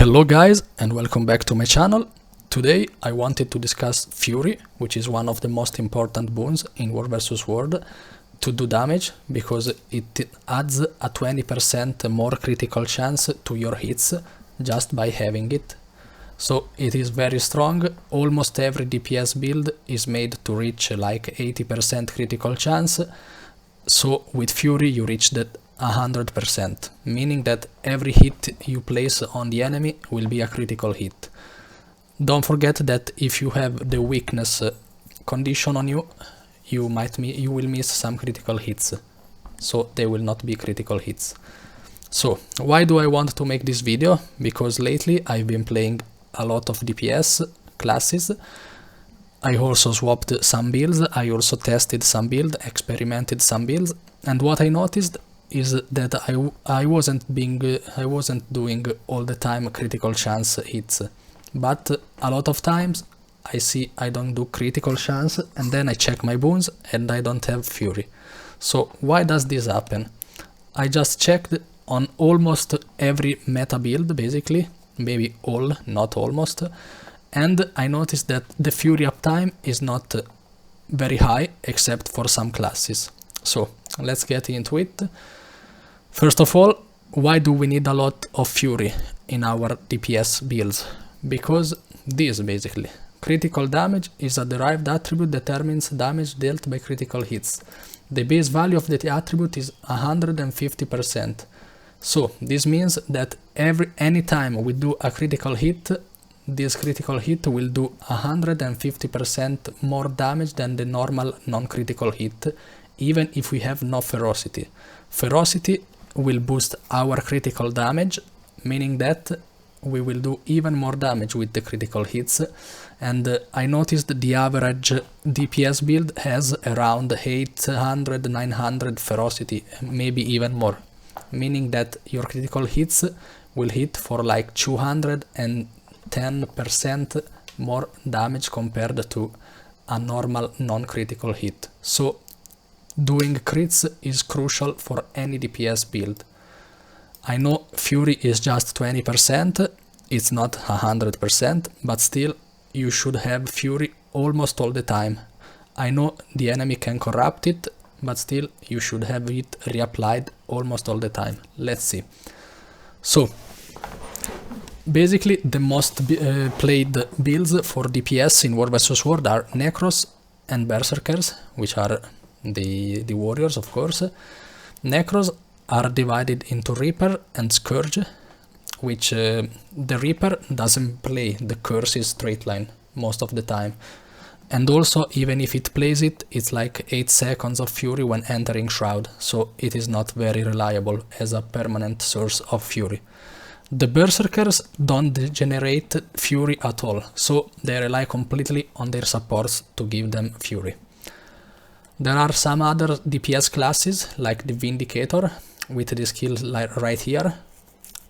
Hello guys and welcome back to my channel. Today I wanted to discuss Fury, which is one of the most important boons in World vs World to do damage, because it adds a 20% more critical chance to your hits just by having it. So it is very strong. Almost every DPS build is made to reach like 80% critical chance. So with Fury you reach that 100%, meaning that every hit you place on the enemy will be a critical hit. Don't forget that if you have the weakness condition on you, you will miss some critical hits, so they will not be critical hits. So why do I want to make this video? Because lately I've been playing a lot of DPS classes. I also swapped some builds, I also tested some builds, experimented some builds, and what I noticed is that I wasn't doing all the time critical chance hits, but a lot of times I see I don't do critical chance and then I check my boons and I don't have Fury. So why does this happen? I just checked on almost every meta build, basically, maybe all, not almost, and I noticed that the Fury uptime is not very high except for some classes. So let's get into it. First of all, why do we need a lot of Fury in our DPS builds? Because this, basically, critical damage is a derived attribute that determines damage dealt by critical hits. The base value of the attribute is 150%. So this means that any time we do a critical hit, this critical hit will do 150% more damage than the normal non-critical hit, even if we have no ferocity. Ferocity will boost our critical damage, meaning that we will do even more damage with the critical hits. And I noticed the average DPS build has around 800-900 ferocity, maybe even more, meaning that your critical hits will hit for like 210% more damage compared to a normal non-critical hit. So doing crits is crucial for any DPS build. I know Fury is just 20%, it's not 100%, but still you should have Fury almost all the time. I know the enemy can corrupt it, but still you should have it reapplied almost all the time. Let's see. So basically the most played builds for DPS in World vs World are Necros and Berserkers, which are the warriors, of course. Necros are divided into Reaper and Scourge, which the Reaper doesn't play the curses straight line most of the time. And also, even if it plays it, it's like 8 seconds of Fury when entering Shroud, so it is not very reliable as a permanent source of Fury. The Berserkers don't generate Fury at all, so they rely completely on their supports to give them Fury. There are some other DPS classes, like the Vindicator, with the skill right here.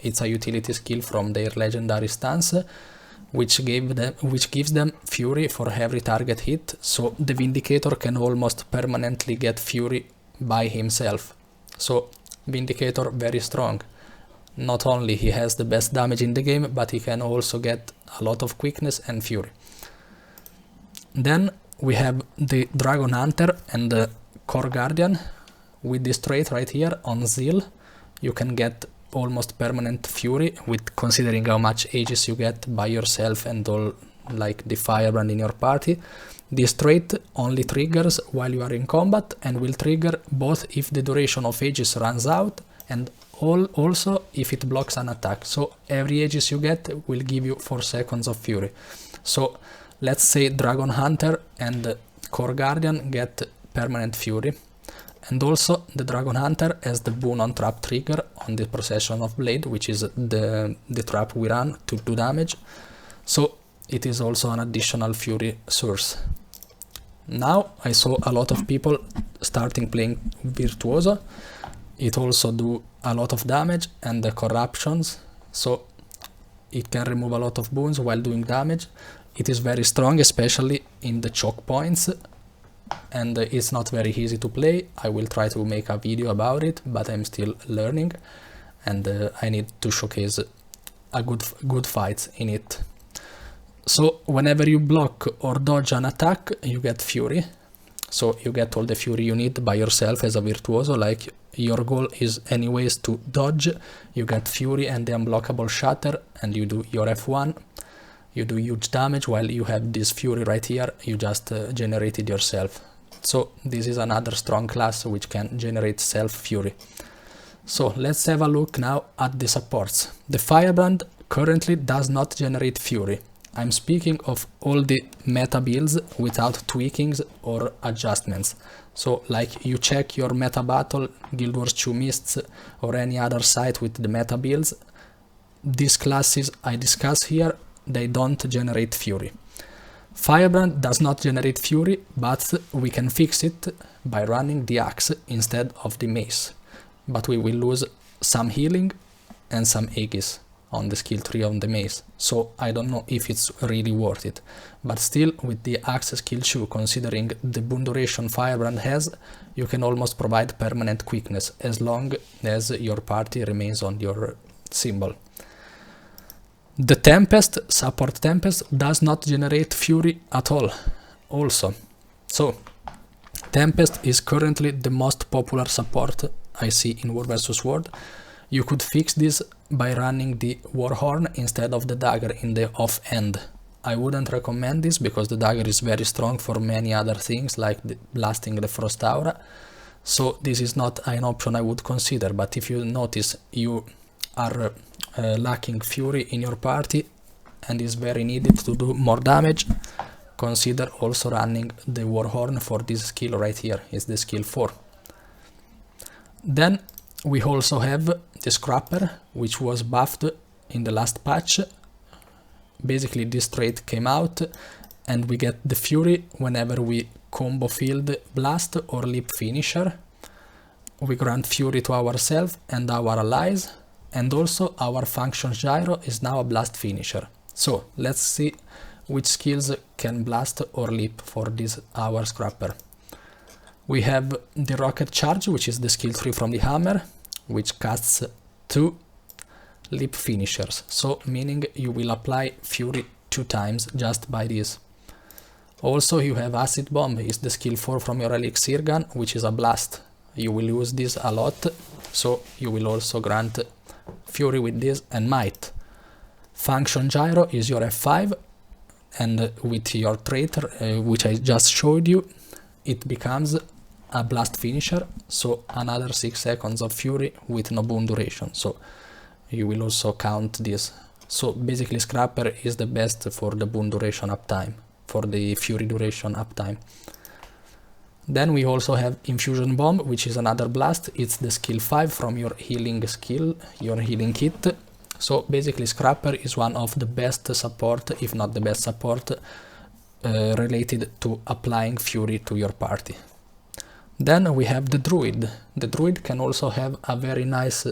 It's a utility skill from their legendary stance, which gives them Fury for every target hit, so the Vindicator can almost permanently get Fury by himself. So Vindicator very strong. Not only he has the best damage in the game, but he can also get a lot of quickness and Fury. Then we have the Dragon Hunter and the Core Guardian. With this trait right here on Zeal, you can get almost permanent Fury, with considering how much Aegis you get by yourself and all, like the Firebrand in your party. This trait only triggers while you are in combat and will trigger both if the duration of Aegis runs out and also if it blocks an attack. So every Aegis you get will give you 4 seconds of Fury. So let's say Dragon Hunter and Core Guardian get permanent Fury. And also the Dragon Hunter has the boon on trap trigger on the Procession of Blade, which is the trap we run to do damage. So it is also an additional Fury source. Now I saw a lot of people starting playing Virtuoso. It also do a lot of damage and the corruptions, so it can remove a lot of boons while doing damage. It is very strong, especially in the choke points, and it's not very easy to play. I will try to make a video about it, but I'm still learning and I need to showcase a good fight in it. So whenever you block or dodge an attack, you get Fury. So you get all the Fury you need by yourself as a virtuoso, like your goal is anyways to dodge, you get Fury and the unblockable Shatter, and you do your F1, you do huge damage while you have this Fury right here, you just generated yourself. So this is another strong class which can generate self-Fury. So let's have a look now at the supports. The Firebrand currently does not generate Fury. I'm speaking of all the meta builds without tweakings or adjustments. So like you check your meta battle, Guild Wars 2 Mists or any other site with the meta builds, these classes I discuss here, they don't generate Fury. Firebrand does not generate Fury, but we can fix it by running the axe instead of the mace. But we will lose some healing and some Aegis on the skill tree on the mace, so I don't know if it's really worth it. But still, with the axe skill 2, considering the boon duration Firebrand has, you can almost provide permanent quickness as long as your party remains on your symbol. The Tempest, support Tempest, does not generate Fury at all also. So Tempest is currently the most popular support I see in War vs World. You could fix this by running the Warhorn instead of the dagger in the off-end. I wouldn't recommend this because the dagger is very strong for many other things like blasting the Frost Aura. So this is not an option I would consider, but if you notice you are lacking Fury in your party and is very needed to do more damage, consider also running the Warhorn for this skill right here, is the skill 4. Then we also have the Scrapper, which was buffed in the last patch. Basically this trait came out and we get the Fury whenever we combo field Blast or Leap Finisher. We grant Fury to ourselves and our allies, and also our function Gyro is now a Blast Finisher. So let's see which skills can blast or leap for this our Scrapper. We have the Rocket Charge, which is the skill 3 from the Hammer, which casts 2 leap finishers, so meaning you will apply Fury 2 times just by this. Also you have Acid Bomb, is the skill 4 from your Elixir Gun, which is a blast. You will use this a lot, so you will also grant Fury with this and Might. Function Gyro is your F5, and with your trait, which I just showed you, it becomes a blast finisher, so another 6 seconds of Fury with no boon duration, so you will also count this. So basically Scrapper is the best for the boon duration uptime, for the Fury duration uptime. Then we also have Infusion Bomb, which is another blast. It's the skill 5 from your healing skill, your healing kit. So basically Scrapper is one of the best support, if not the best support, related to applying Fury to your party. Then we have the Druid. The Druid can also have a very nice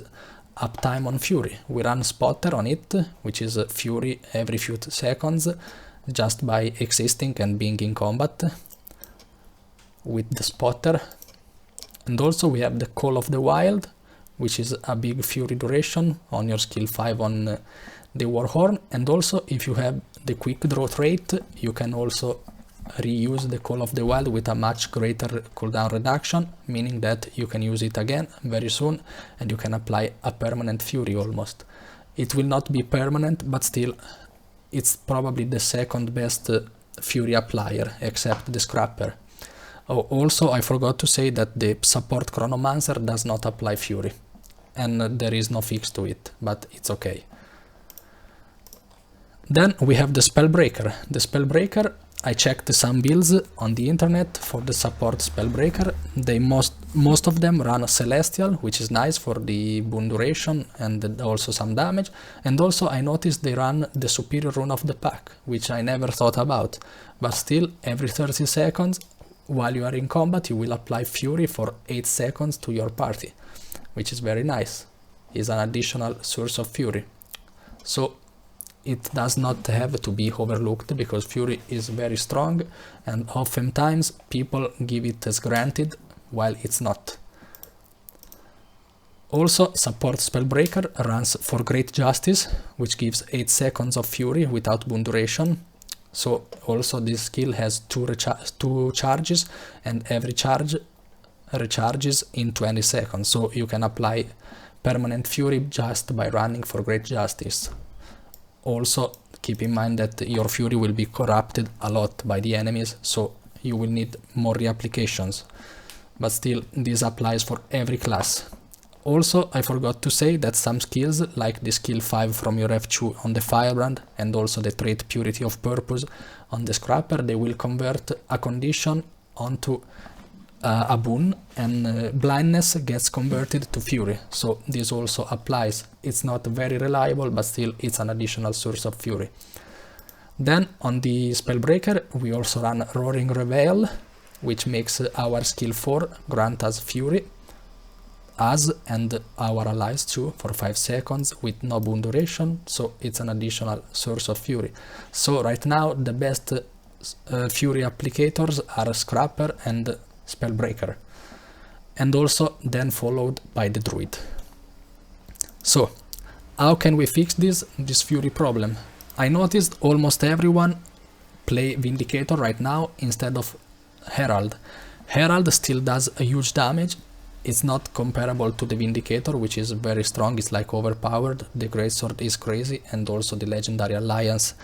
uptime on Fury. We run Spotter on it, which is Fury every few seconds, just by existing and being in combat with the Spotter. And also we have the Call of the Wild, which is a big Fury duration on your skill 5 on the Warhorn. And also if you have the Quick Draw trait, you can also reuse the Call of the Wild with a much greater cooldown reduction, meaning that you can use it again very soon and you can apply a permanent Fury almost. It will not be permanent, but still it's probably the second best Fury applier except the Scrapper. Oh, also I forgot to say that the support Chronomancer does not apply Fury, and there is no fix to it, but it's okay. Then we have the Spellbreaker. The Spellbreaker, I checked some builds on the internet for the support Spellbreaker. Most of them run Celestial, which is nice for the boon duration and also some damage. And also I noticed they run the Superior Rune of the Pack, which I never thought about. But still, every 30 seconds, while you are in combat, you will apply Fury for 8 seconds to your party, which is very nice. It's an additional source of Fury. So it does not have to be overlooked because Fury is very strong and oftentimes people give it as granted while it's not. Also, support Spellbreaker runs for Great Justice, which gives 8 seconds of Fury without boon duration. So also this skill has two charges, and every charge recharges in 20 seconds. So you can apply permanent Fury just by running for Great Justice. Also, keep in mind that your Fury will be corrupted a lot by the enemies, so you will need more reapplications. But still, this applies for every class. Also, I forgot to say that some skills, like the skill 5 from your F2 on the Firebrand, and also the trait Purity of Purpose on the Scrapper, they will convert a condition onto a boon, and blindness gets converted to Fury. So this also applies. It's not very reliable, but still it's an additional source of Fury. Then on the Spellbreaker, we also run Roaring Reveal, which makes our skill 4 grant us Fury, us and our allies too, for 5 seconds with no boon duration, so it's an additional source of Fury. So right now the best Fury applicators are Scrapper and Spellbreaker, and also then followed by the Druid. So how can we fix this Fury problem? I noticed almost everyone play Vindicator right now instead of Herald. Herald still does a huge damage. It's not comparable to the Vindicator, which is very strong. It's like overpowered. The Greatsword is crazy, and also the Legendary Alliance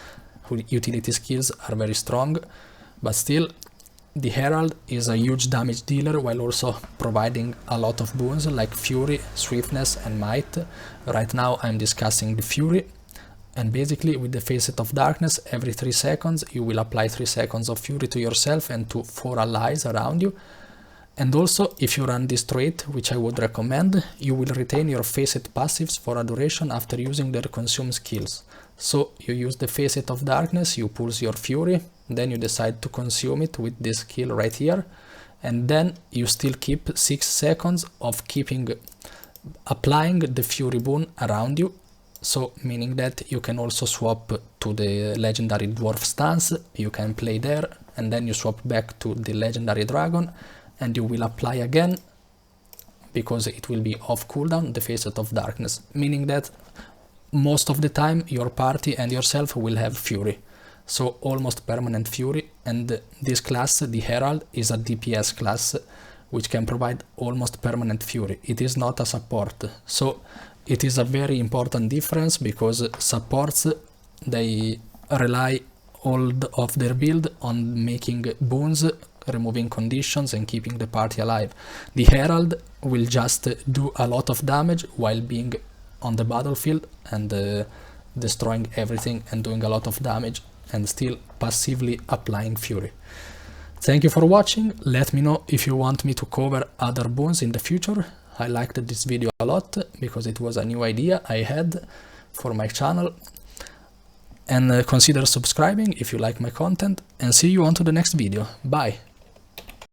utility skills are very strong. But still, the Herald is a huge damage dealer while also providing a lot of boons like Fury, Swiftness and Might. Right now I'm discussing the Fury. And basically with the Facet of Darkness, every 3 seconds you will apply 3 seconds of Fury to yourself and to 4 allies around you. And also, if you run this trait, which I would recommend, you will retain your Facet passives for a duration after using their consume skills. So you use the Facet of Darkness, you pulse your Fury, then you decide to consume it with this skill right here, and then you still keep 6 seconds of applying the Fury boon around you. So meaning that you can also swap to the Legendary Dwarf stance, you can play there, and then you swap back to the Legendary Dragon, and you will apply again, because it will be off cooldown, the Facet of Darkness, meaning that most of the time your party and yourself will have Fury. So almost permanent Fury, and this class, the Herald, is a DPS class, which can provide almost permanent Fury. It is not a support, so it is a very important difference, because supports, they rely all of their build on making boons, removing conditions and keeping the party alive. The Herald will just do a lot of damage while being on the battlefield and destroying everything and doing a lot of damage and still passively applying Fury. Thank you for watching. Let me know if you want me to cover other boons in the future. I liked this video a lot because it was a new idea I had for my channel. And consider subscribing if you like my content, and see you on to the next video. Bye!